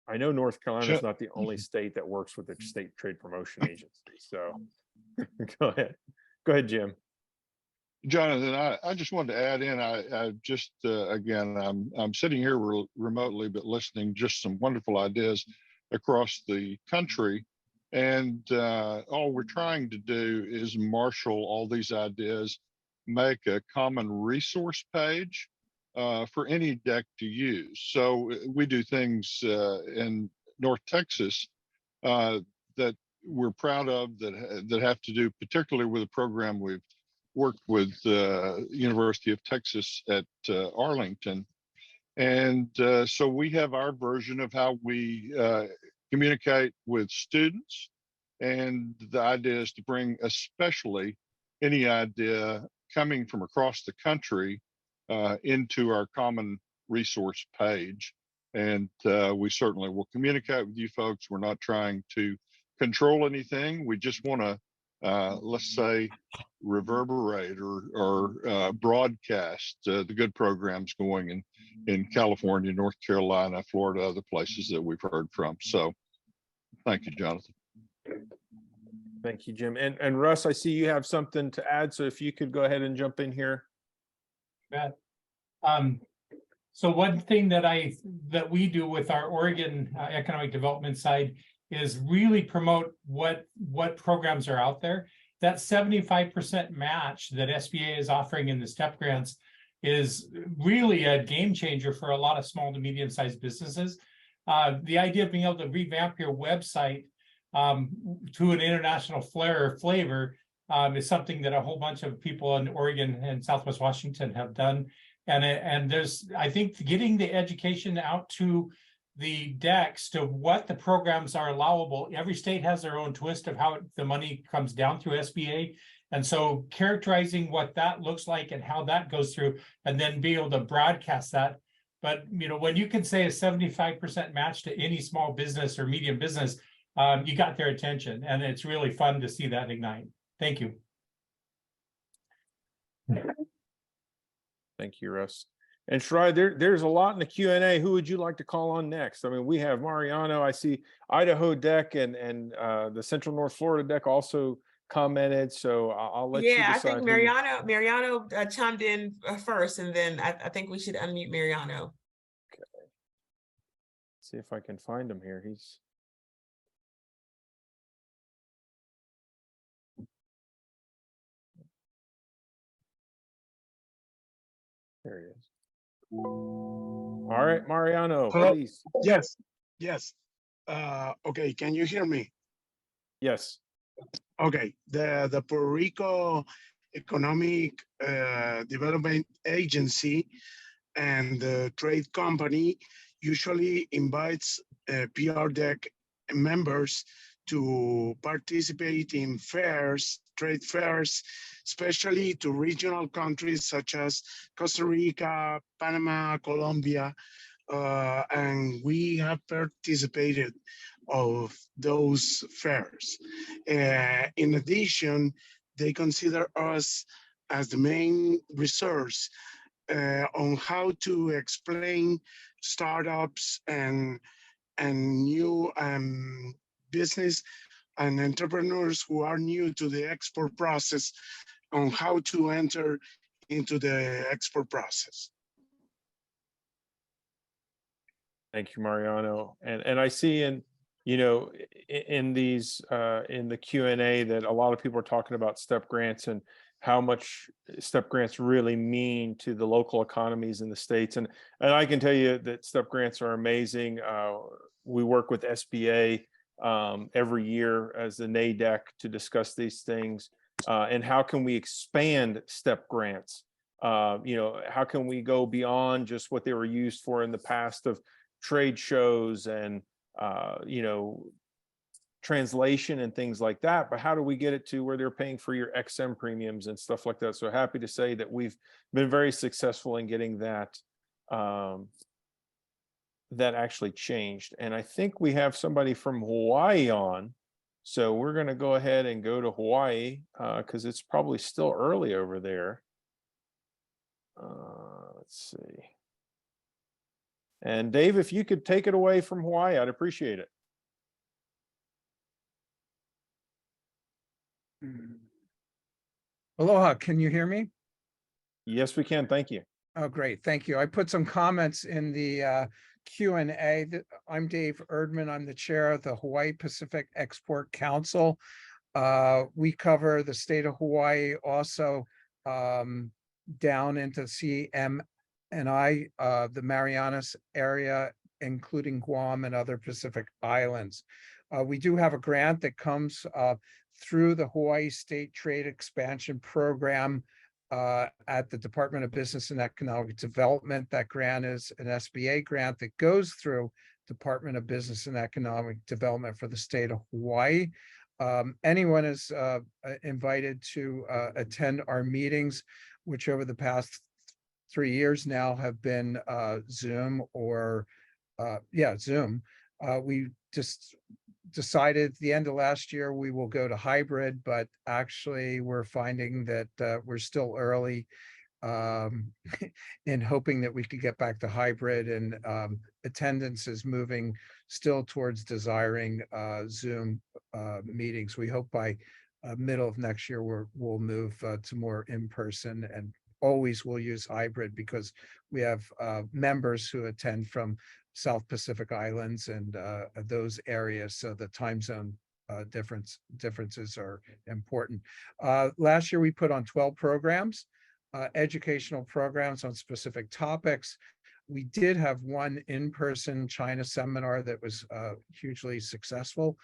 I know North Carolina is not the only state that works with the state trade promotion agency. So go ahead, Jim. Jonathan, I just wanted to add in, I just, again, I'm sitting here remotely, but listening, just some wonderful ideas across the country. And all we're trying to do is marshal all these ideas, make a common resource page for any DEC to use. So we do things in North Texas that we're proud of that have to do particularly with a program we've worked with University of Texas at Arlington. And so we have our version of how we communicate with students. And the idea is to bring especially any idea coming from across the country into our common resource page. And we certainly will communicate with you folks. We're not trying to control anything. We just want to, let's say, reverberate or broadcast the good programs going in California, North Carolina, Florida, other places that we've heard from. So thank you, Jonathan. Thank you, Jim. And Russ, I see you have something to add. So if you could go ahead and jump in here. So one thing that we do with our Oregon economic development side is really promote what programs are out there. That 75% match that SBA is offering in the STEP grants is really a game changer for a lot of small to medium-sized businesses. The idea of being able to revamp your website to an international flavor is something that a whole bunch of people in Oregon and Southwest Washington have done. And there's, I think, getting the education out to the DECs to what the programs are allowable. Every state has their own twist of how the money comes down through SBA. And so characterizing what that looks like and how that goes through, and then be able to broadcast that. But, when you can say a 75% match to any small business or medium business, you got their attention, and it's really fun to see that ignite. Thank you. Thank you, Russ. And Shrai, there's a lot in the Q&A. Who would you like to call on next? I mean, we have Mariano. I see Idaho DEC and the Central North Florida DEC also commented. So I'll let you decide. I think Mariano chimed in first, and then I think we should unmute Mariano. Okay. See if I can find him here. There he is. All right, Mariano, please. Yes. Okay, can you hear me? Yes. Okay, the Puerto Rico Economic Development Agency and the trade company usually invites PR DEC members to participate in fairs, trade fairs, especially to regional countries such as Costa Rica, Panama, Colombia, and we have participated of those fairs. In addition, they consider us as the main resource on how to explain startups and new business and entrepreneurs who are new to the export process on how to enter into the export process. Thank you, Mariano. And I see in, you know, in these in the Q&A that a lot of people are talking about STEP grants and how much STEP grants really mean to the local economies in the states. And I can tell you that STEP grants are amazing. We work with SBA every year as the NADEC to discuss these things. And how can we expand STEP grants? You know, how can we go beyond just what they were used for in the past of trade shows and you know, translation and things like that, but how do we get it to where they're paying for your XM premiums and stuff like that? So happy to say that we've been very successful in getting that that actually changed. And I think we have somebody from Hawaii on, so we're going to go ahead and go to Hawaii because it's probably still early over there. Let's see. And Dave, if you could take it away from Hawaii, I'd appreciate it. Aloha, can you hear me? Yes, we can. Thank you. Oh, great. Thank you. I put some comments in the Q&A. I'm Dave Erdman. I'm the chair of the Hawaii Pacific Export Council. We cover the state of Hawaii, also down into CMNI, the Marianas area, including Guam and other Pacific islands. We do have a grant that comes through the Hawaii State Trade Expansion Program at the Department of Business and Economic Development. That grant is an SBA grant that goes through Department of Business and Economic Development for the state of Hawaii. Anyone is invited to attend our meetings, which over the past 3 years now have been Zoom or Zoom. We just decided at the end of last year we will go to hybrid, but actually we're finding that we're still early in hoping that we could get back to hybrid, and attendance is moving still towards desiring Zoom meetings. We hope by middle of next year we'll move to more in-person, and always we'll use hybrid because we have members who attend from South Pacific Islands and those areas, so the time zone differences are important. Last year we put on 12 programs, educational programs on specific topics. We did have one in-person China seminar that was hugely successful,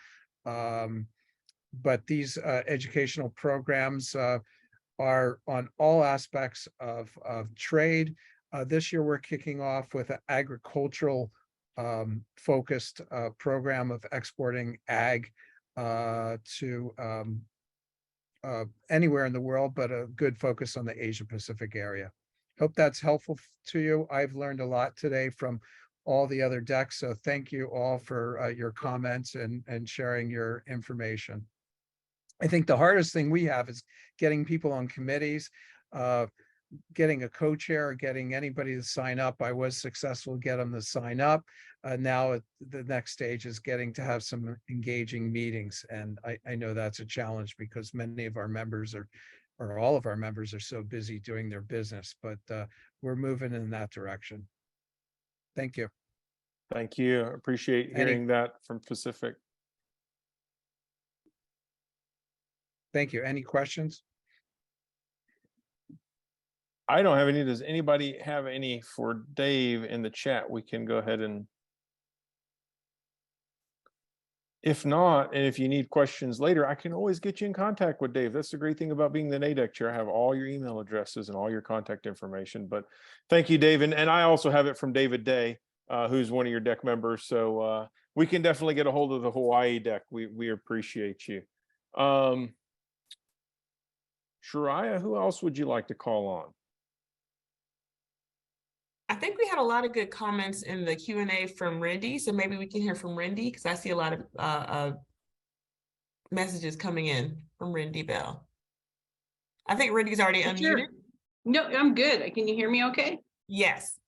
but these educational programs are on all aspects of trade. This year we're kicking off with an agricultural focused program of exporting ag to anywhere in the world, but a good focus on the Asia Pacific area. Hope that's helpful to you. I've learned a lot today from all the other decks, so thank you all for your comments and sharing your information. I think the hardest thing we have is getting people on committees, getting a co-chair, getting anybody to sign up. I was successful to get them to sign up. Now the next stage is getting to have some engaging meetings. And I know that's a challenge because many of our members or all of our members are so busy doing their business, but we're moving in that direction. Thank you. Thank you. Appreciate hearing that from Pacific. Thank you. Any questions? I don't have any. Does anybody have any for Dave in the chat? We can go ahead and, if not, and if you need questions later, I can always get you in contact with Dave. That's the great thing about being the NADEC chair. I have all your email addresses and all your contact information. But thank you, Dave. And I also have it from David Day, who's one of your deck members. So we can definitely get a hold of the Hawaii deck. We appreciate you. Shariah, who else would you like to call on? I think we had a lot of good comments in the Q&A from Randy, so maybe we can hear from Randy because I see a lot of messages coming in from Randy Bell. I think Randy's already unmuted. Sure. No, I'm good. Can you hear me okay? Yes.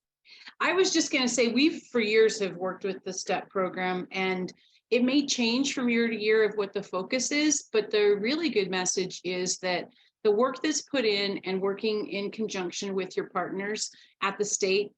I was just going to say, we've for years have worked with the STEP program, and it may change from year to year of what the focus is, but the really good message is that the work that's put in and working in conjunction with your partners at the state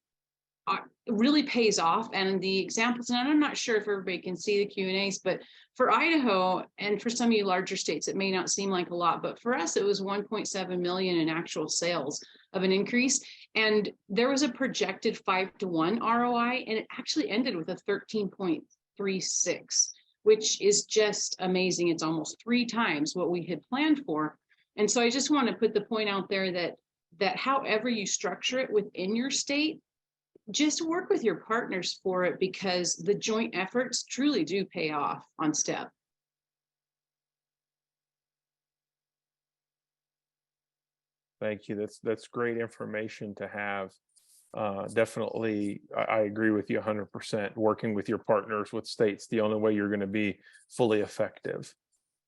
really pays off. And the examples, and I'm not sure if everybody can see the Q&As, but for Idaho and for some of you larger states, it may not seem like a lot, but for us, it was 1.7 million in actual sales of an increase. And there was a projected 5-to-1 ROI, and it actually ended with a 13.36, which is just amazing. It's almost 3 times what we had planned for. And so I just want to put the point out there that however you structure it within your state, just work with your partners for it, because the joint efforts truly do pay off on STEP. Thank you. That's great information to have. Definitely, I agree with you 100%. Working with your partners with states, the only way you're going to be fully effective.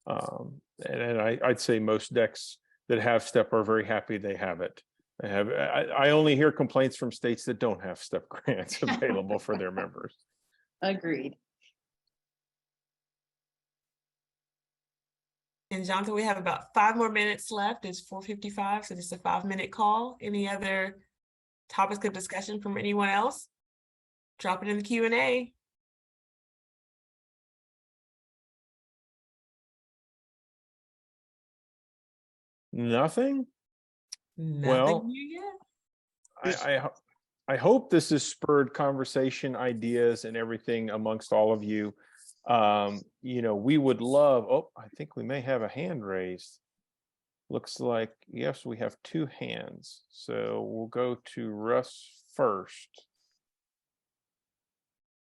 And I'd say most decks that have STEP are very happy they have it. I only hear complaints from states that don't have STEP grants available for their members. Agreed. And Jonathan, we have about 5 more minutes left. It's 4:55, so just a 5-minute call. Any other topics of discussion from anyone else? Drop it in the Q&A. Nothing? Nothing Well, new yet? I hope this has spurred conversation, ideas, and everything amongst all of you. You know, we would love, oh, I think we may have a hand raised. Looks like, yes, we have 2 hands. So we'll go to Russ first.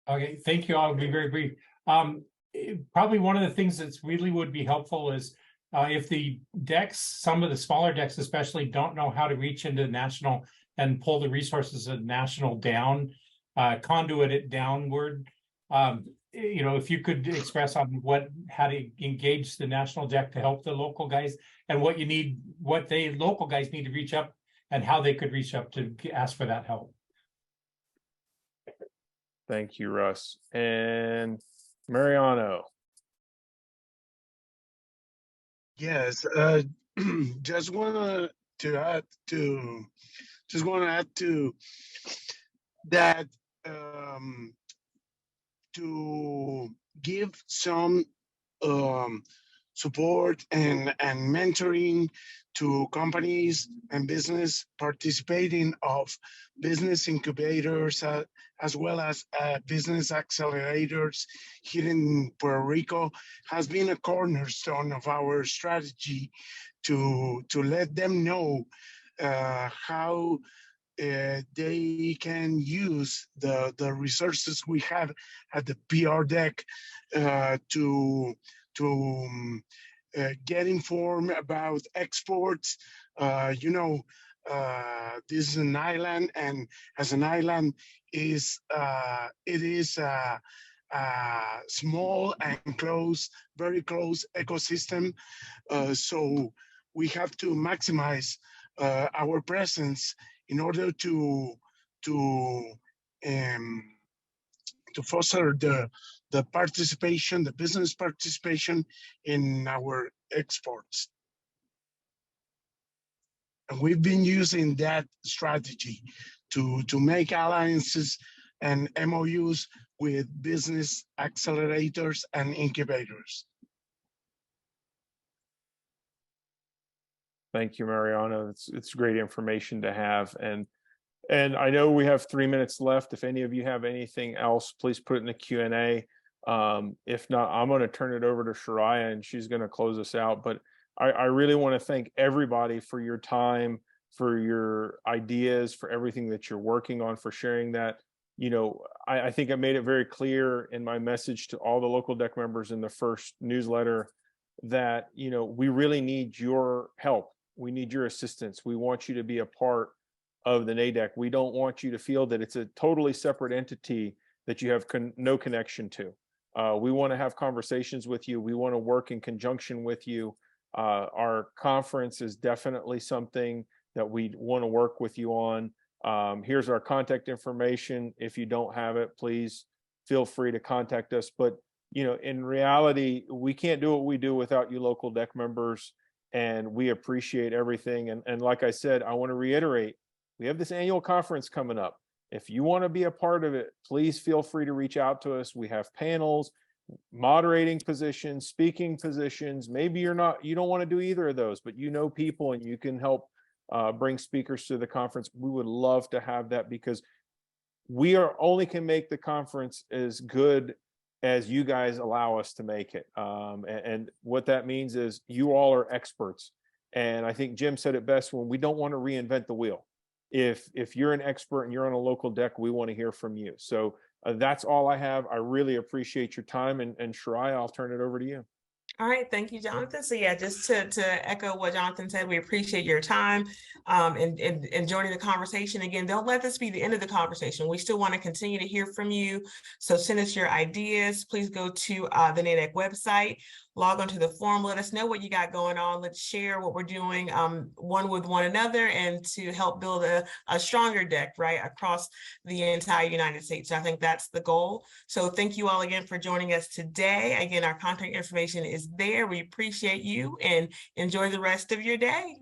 Okay, thank you. I'll be very brief. Probably one of the things that's really would be helpful is if the decks, some of the smaller decks especially, don't know how to reach into national and pull the resources of national down, conduit it downward. You know, if you could express on how to engage the national deck to help the local guys, and what you need, what they local guys need to reach up, and how they could reach up to ask for that help. Thank you, Russ. And Mariano. Yes, just want to add to that, to give some support and mentoring to companies and business participating of business incubators, as well as business accelerators here in Puerto Rico, has been a cornerstone of our strategy to let them know how they can use the resources we have at the PR deck to get informed about exports. You know, this is an island, and as an island, it is a small and close, very close ecosystem. So we have to maximize our presence in order to foster the participation, the business participation in our exports. And we've been using that strategy to make alliances and MOUs with business accelerators and incubators. Thank you, Mariano. It's great information to have. And I know we have 3 minutes left. If any of you have anything else, please put it in the Q&A. If not, I'm going to turn it over to Shariah, and she's going to close us out. But I really want to thank everybody for your time, for your ideas, for everything that you're working on, for sharing that. You know, I think I made it very clear in my message to all the local deck members in the first newsletter that, you know, we really need your help. We need your assistance. We want you to be a part of the NADEC. We don't want you to feel that it's a totally separate entity that you have no connection to. We want to have conversations with you. We want to work in conjunction with you. Our conference is definitely something that we want to work with you on. Here's our contact information. If you don't have it, please feel free to contact us. But, you know, in reality, we can't do what we do without you local deck members. and we appreciate everything. And like I said, I want to reiterate, we have this annual conference coming up. If you want to be a part of it, please feel free to reach out to us. We have panels, moderating positions, speaking positions. Maybe you don't want to do either of those, but you know people and you can help bring speakers to the conference. We would love to have that, because we only can make the conference as good as you guys allow us to make it. And what that means is you all are experts. And I think Jim said it best, when we don't want to reinvent the wheel. If you're an expert and you're on a local deck, we want to hear from you. So that's all I have. I really appreciate your time. And Shariah, I'll turn it over to you. All right, thank you, Jonathan. So yeah, just to echo what Jonathan said, we appreciate your time and joining the conversation. Again, don't let this be the end of the conversation. We still want to continue to hear from you. So send us your ideas. Please go to the NADEC website, log onto the forum, let us know what you got going on. Let's share what we're doing one with one another, and to help build a stronger deck right across the entire United States. So I think that's the goal. So thank you all again for joining us today. Again, our contact information is there. We appreciate you and enjoy the rest of your day.